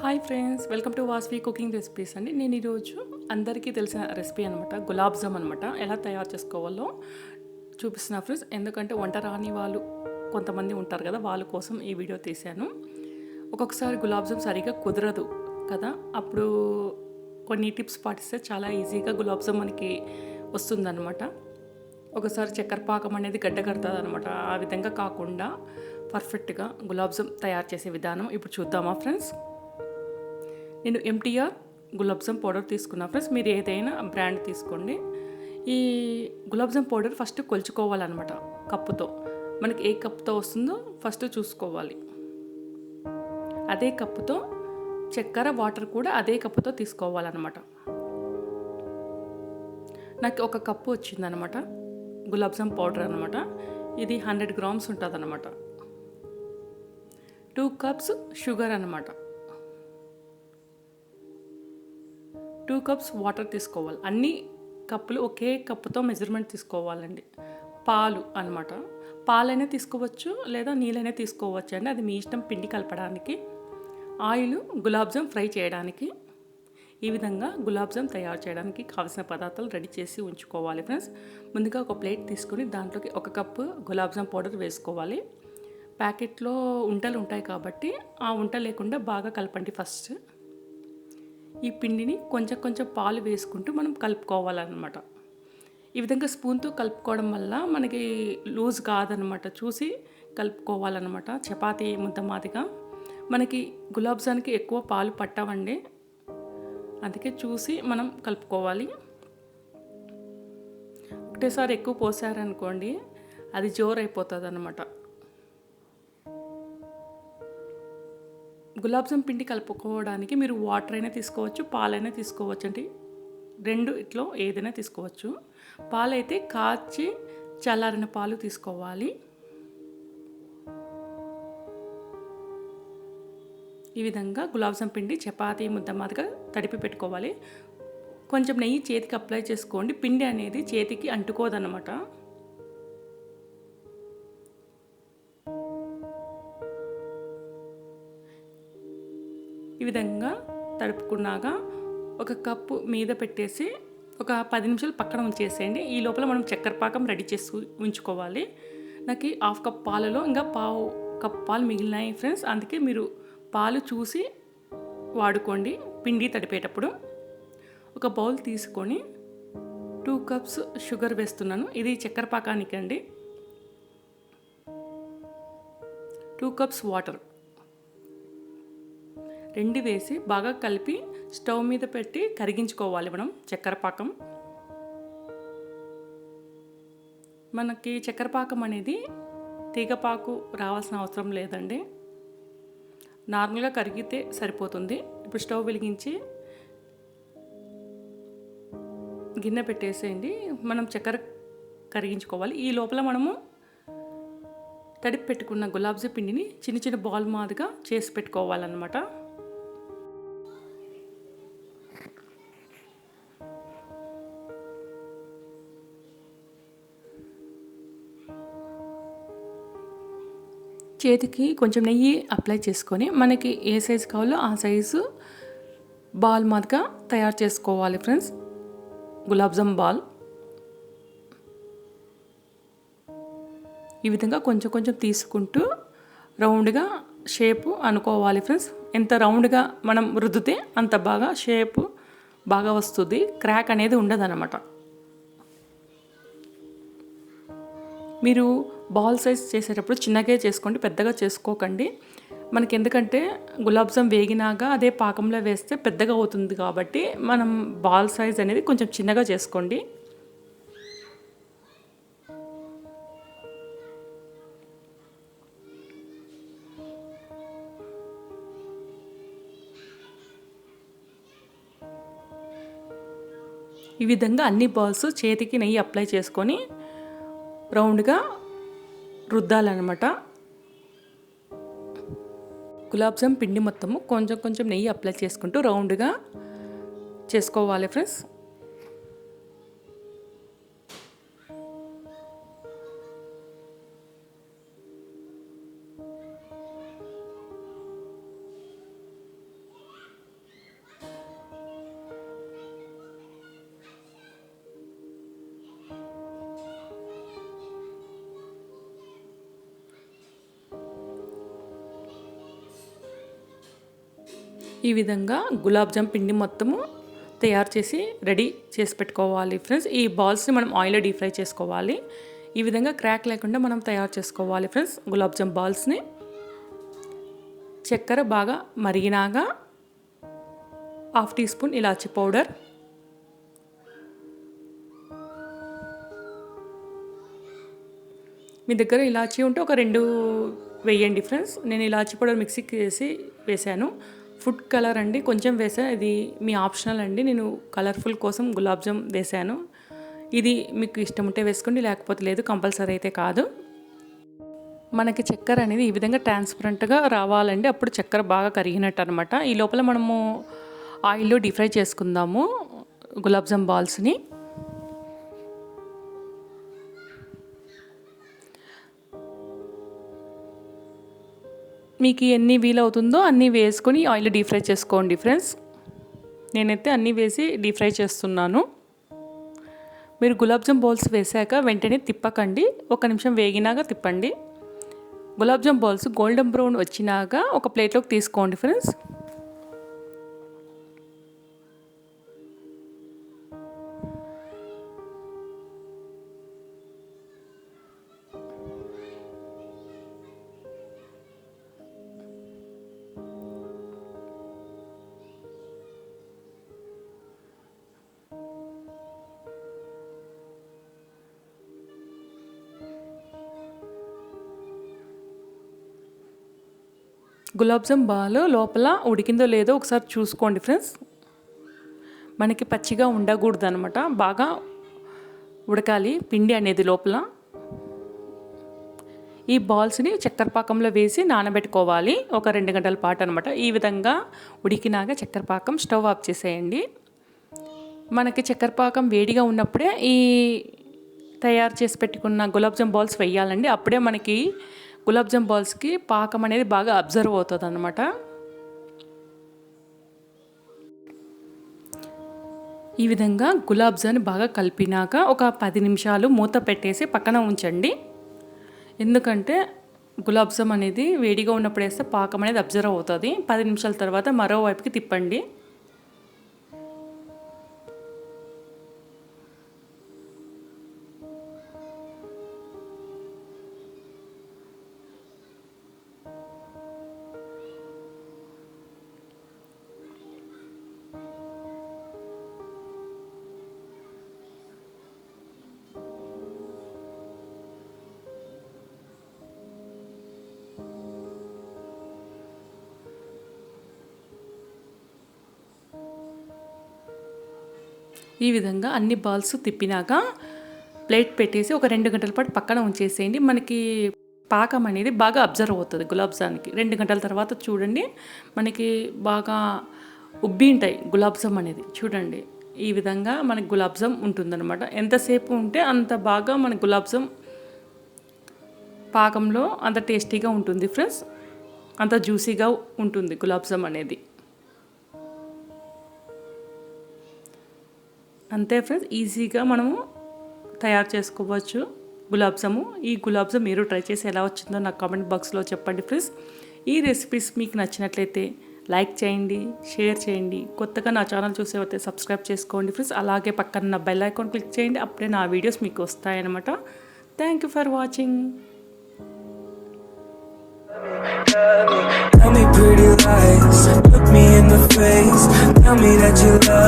Hi friends, welcome to Vasavi cooking recipes అండి. నేను ఈరోజు అందరికీ తెలిసిన రెసిపీ అనమాట, గులాబ్ జామ్ అనమాట. ఎలా తయారు చేసుకోవాలో చూపిస్తున్నా ఫ్రెండ్స్. ఎందుకంటే వంట రాని వాళ్ళు కొంతమంది ఉంటారు కదా, వాళ్ళ కోసం ఈ వీడియో తీశాను. ఒక్కొక్కసారి గులాబ్ జామ్ సరిగా కుదరదు కదా, అప్పుడు కొన్ని టిప్స్ పాటిస్తే చాలా ఈజీగా గులాబ్ జామ్ మనకి వస్తుందన్నమాట. ఒకసారి చక్కెర పాకం అనేది గడ్డ కడుతుంది అనమాట. ఆ విధంగా కాకుండా పర్ఫెక్ట్గా గులాబ్ జామ్ తయారు చేసే విధానం ఇప్పుడు చూద్దామా ఫ్రెండ్స్. నేను MTR గులాబ్ జామ్ పౌడర్ తీసుకున్నా ఫ్రెండ్స్. మీరు ఏదైనా బ్రాండ్ తీసుకోండి. ఈ గులాబ్ జామ్ పౌడర్ ఫస్ట్ కొలుచుకోవాలన్నమాట కప్పుతో. మనకి ఏ కప్పుతో వస్తుందో ఫస్ట్ చూసుకోవాలి. అదే కప్పుతో చక్కెర, వాటర్ కూడా అదే కప్పుతో తీసుకోవాలన్నమాట. నాకు ఒక కప్పు వచ్చిందనమాట గులాబ్ జామ్ పౌడర్ అనమాట. ఇది 100 గ్రామ్స్ ఉంటుంది అనమాట. 2 కప్స్ షుగర్ అనమాట. 2 కప్స్ వాటర్ తీసుకోవాలి. అన్ని కప్పులు ఒకే కప్పుతో మెజర్మెంట్ తీసుకోవాలండి. పాలు అనమాట. పాలైనా తీసుకోవచ్చు లేదా నీళ్ళైనా తీసుకోవచ్చు అండి, అది మీ ఇష్టం. పిండి కలపడానికి, ఆయిల్ గులాబ్ జామ్ ఫ్రై చేయడానికి. ఈ విధంగా గులాబ్ జామ్ తయారు చేయడానికి కావాల్సిన పదార్థాలు రెడీ చేసి ఉంచుకోవాలి ఫ్రెండ్స్. ముందుగా ఒక ప్లేట్ తీసుకొని దాంట్లోకి 1 కప్పు గులాబ్ జామ్ పౌడర్ వేసుకోవాలి. ప్యాకెట్లో ఉంటలు ఉంటాయి కాబట్టి ఆ ఉంట లేకుండా బాగా కలపండి. ఫస్ట్ ఈ పిండిని కొంచెం కొంచెం పాలు వేసుకుంటూ మనం కలుపుకోవాలన్నమాట. ఈ విధంగా స్పూన్తో కలుపుకోవడం వల్ల మనకి లూజ్ కాదనమాట. చూసి కలుపుకోవాలన్నమాట. చపాతీ ముద్ద మాదిగా. మనకి గులాబ్ జామ్కి ఎక్కువ పాలు పట్టవండి, అందుకే చూసి మనం కలుపుకోవాలి. ఒకటేసారి ఎక్కువ పోసారనుకోండి, అది జోరైపోతుంది అన్నమాట. గులాబ్ జామ్ పిండి కలుపుకోవడానికి మీరు వాటర్ అయినా తీసుకోవచ్చు, పాలైనా తీసుకోవచ్చు అండి. రెండు ఇట్లో ఏదైనా తీసుకోవచ్చు. పాలైతే కాచి చల్లారిన పాలు తీసుకోవాలి. ఈ విధంగా గులాబ్ జామ్ పిండి చపాతీ ముద్ద మాదిగా తడిపి పెట్టుకోవాలి. కొంచెం నెయ్యి చేతికి అప్లై చేసుకోండి. పిండి అనేది చేతికి అంటుకోదన్నమాట. ఈ విధంగా తడుపుకున్నాక ఒక కప్పు మీద పెట్టేసి ఒక 10 నిమిషాలు పక్కన ఉంచేసేయండి. ఈ లోపల మనం చక్కెర పాకం రెడీ చేసి ఉంచుకోవాలి. నాకు 1/2 కప్ పాలలో ఇంకా 1/2 కప్ పాలు మిగిలినాయి ఫ్రెండ్స్. అందుకే మీరు పాలు చూసి వాడుకోండి పిండి తడిపేటప్పుడు. ఒక బౌల్ తీసుకొని 2 కప్స్ షుగర్ వేస్తున్నాను. ఇది చక్కెర పాకానికి అండి. 2 కప్స్ వాటర్ రెండు వేసి బాగా కలిపి స్టవ్ మీద పెట్టి కరిగించుకోవాలి మనం చక్కెర పాకం. మనకి చక్కెర పాకం అనేది తీగపాకు రావాల్సిన అవసరం లేదండి, నార్మల్గా కరిగితే సరిపోతుంది. ఇప్పుడు స్టవ్ వెలిగించి గిన్నె పెట్టేసేయండి. మనం చక్కెర కరిగించుకోవాలి. ఈ లోపల మనము తడిపి పెట్టుకున్న గులాబ్ జామ్ పిండిని చిన్న చిన్న బాల్ మాదిగా చేసి పెట్టుకోవాలన్నమాట. చేతికి కొంచెం నెయ్యి అప్లై చేసుకొని మనకి ఏ సైజు కావాలో ఆ సైజు బాల్ మాదిగా తయారు చేసుకోవాలి ఫ్రెండ్స్. గులాబ్ జామ్ బాల్ ఈ విధంగా కొంచెం కొంచెం తీసుకుంటూ రౌండ్గా షేపు అనుకోవాలి ఫ్రెండ్స్. ఎంత రౌండ్గా మనం రుద్దితే అంత బాగా షేపు బాగా వస్తుంది, క్రాక్ అనేది ఉండదన్నమాట. మీరు బాల్ సైజ్ చేసేటప్పుడు చిన్నగా చేసుకోండి, పెద్దగా చేసుకోకండి. మనకి ఎందుకంటే గులాబ్ జామ్ వేగినాక అదే పాకంలో వేస్తే పెద్దగా అవుతుంది కాబట్టి మనం బాల్ సైజ్ అనేది కొంచెం చిన్నగా చేసుకోండి. ఈ విధంగా అన్ని బాల్స్ చేతికి నెయ్యి అప్లై చేసుకొని రౌండ్గా రుద్దాలన్నమాట. గులాబ్ జామ్ పిండి మొత్తము కొంచెం కొంచెం నెయ్యి అప్లై చేసుకుంటూ రౌండ్గా చేసుకోవాలి ఫ్రెండ్స్. ఈ విధంగా గులాబ్ జామ్ పిండి మొత్తము తయారు చేసి రెడీ చేసి పెట్టుకోవాలి ఫ్రెండ్స్. ఈ బాల్స్ని మనం ఆయిల్లో డీప్ ఫ్రై చేసుకోవాలి. ఈ విధంగా క్రాక్ లేకుండా మనం తయారు చేసుకోవాలి ఫ్రెండ్స్ గులాబ్ జామ్ బాల్స్ని. చక్కెర బాగా మరిగినాక 1/2 టీ స్పూన్ ఇలాచీ పౌడర్, మీ దగ్గర ఇలాచీ ఉంటే ఒక 2 వేయండి ఫ్రెండ్స్. నేను ఇలాచీ పౌడర్ మిక్సీకి వేసాను. ఫుడ్ కలర్ అండి కొంచెం వేసాను, ఇది మీ ఆప్షనల్ అండి. నేను కలర్ఫుల్ కోసం గులాబ్ జామ్ వేసాను. ఇది మీకు ఇష్టం ఉంటే వేసుకోండి, లేకపోతే లేదు, కంపల్సరీ అయితే కాదు. మనకి చక్కెర అనేది ఈ విధంగా ట్రాన్స్పరెంట్గా రావాలండి, అప్పుడు చక్కెర బాగా కరిగినట్టు అనమాట. ఈ లోపల మనము ఆయిల్లో డీప్ ఫ్రై చేసుకుందాము గులాబ్ జామ్ బాల్స్ని. మీకు ఎన్ని వీలవుతుందో అన్నీ వేసుకొని ఆయిల్ డీప్ ఫ్రై చేసుకోండి ఫ్రెండ్స్. నేనైతే అన్నీ వేసి డీప్ ఫ్రై చేస్తున్నాను. మీరు గులాబ్ జామ్ బాల్స్ వేసాక వెంటనే తిప్పకండి, 1 నిమిషం వేగినాక తిప్పండి. Gulab jam balls golden brown వచ్చినాక ఒక ప్లేట్లోకి తీసుకోండి ఫ్రెండ్స్. గులాబ్ జామ్ బాల్ లోపల ఉడికిందో లేదో ఒకసారి చూసుకోండి ఫ్రెండ్స్. మనకి పచ్చిగా ఉండకూడదు అనమాట, బాగా ఉడకాలి పిండి అనేది లోపల. ఈ బాల్స్ని చక్కెర పాకంలో వేసి నానబెట్టుకోవాలి ఒక 2 గంటల పాటు అనమాట. ఈ విధంగా ఉడికినాక చక్కెర పాకం స్టవ్ ఆఫ్ చేసేయండి. మనకి చక్కెర పాకం వేడిగా ఉన్నప్పుడే ఈ తయారు చేసి పెట్టుకున్న గులాబ్ జామ్ బాల్స్ వేయాలండి. అప్పుడే మనకి గులాబ్ జామ్ బాల్స్కి పాకం అనేది బాగా అబ్జర్వ్ అవుతుంది అన్నమాట. ఈ విధంగా గులాబ్ జామ్ని బాగా కలిపినాక ఒక 10 నిమిషాలు మూత పెట్టేసి పక్కన ఉంచండి. ఎందుకంటే గులాబ్ జామ్ అనేది వేడిగా ఉన్నప్పుడు వేస్తే పాకం అనేది అబ్జర్వ్ అవుతుంది. 10 నిమిషాల తర్వాత మరోవైపుకి తిప్పండి. ఈ విధంగా అన్ని బాల్స్ తిప్పినాక ప్లేట్ పెట్టేసి ఒక 2 గంటల పాటు పక్కన ఉంచేసేయండి. మనకి పాకం అనేది బాగా అబ్జర్వ్ అవుతుంది గులాబ్ జామ్కి. 2 గంటల తర్వాత చూడండి మనకి బాగా ఉబ్బి ఉంటాయి గులాబ్ జామ్ అనేది. చూడండి ఈ విధంగా మనకి గులాబ్ జామ్ ఉంటుందన్నమాట. ఎంతసేపు ఉంటే అంత బాగా మన గులాబ్ జామ్ పాకంలో అంత టేస్టీగా ఉంటుంది ఫ్రెండ్స్, అంత జ్యూసీగా ఉంటుంది గులాబ్ జామ్ అనేది. అంతే ఫ్రెండ్స్, ఈజీగా మనము తయారు చేసుకోవచ్చు గులాబ్ జాము. ఈ గులాబ్ జామ్ మీరు ట్రై చేసి ఎలా వచ్చిందో నాకు కామెంట్ బాక్స్లో చెప్పండి ఫ్రెండ్స్. ఈ రెసిపీస్ మీకు నచ్చినట్లయితే లైక్ చేయండి, షేర్ చేయండి. కొత్తగా నా ఛానల్ చూసేవైతే సబ్స్క్రైబ్ చేసుకోండి ఫ్రెండ్స్. అలాగే పక్కన బెల్ ఐకాన్ క్లిక్ చేయండి, అప్పుడే నా వీడియోస్ మీకు వస్తాయన్నమాట. Thank you for watching. Tell me pretty lies, look me in the face, tell me that you love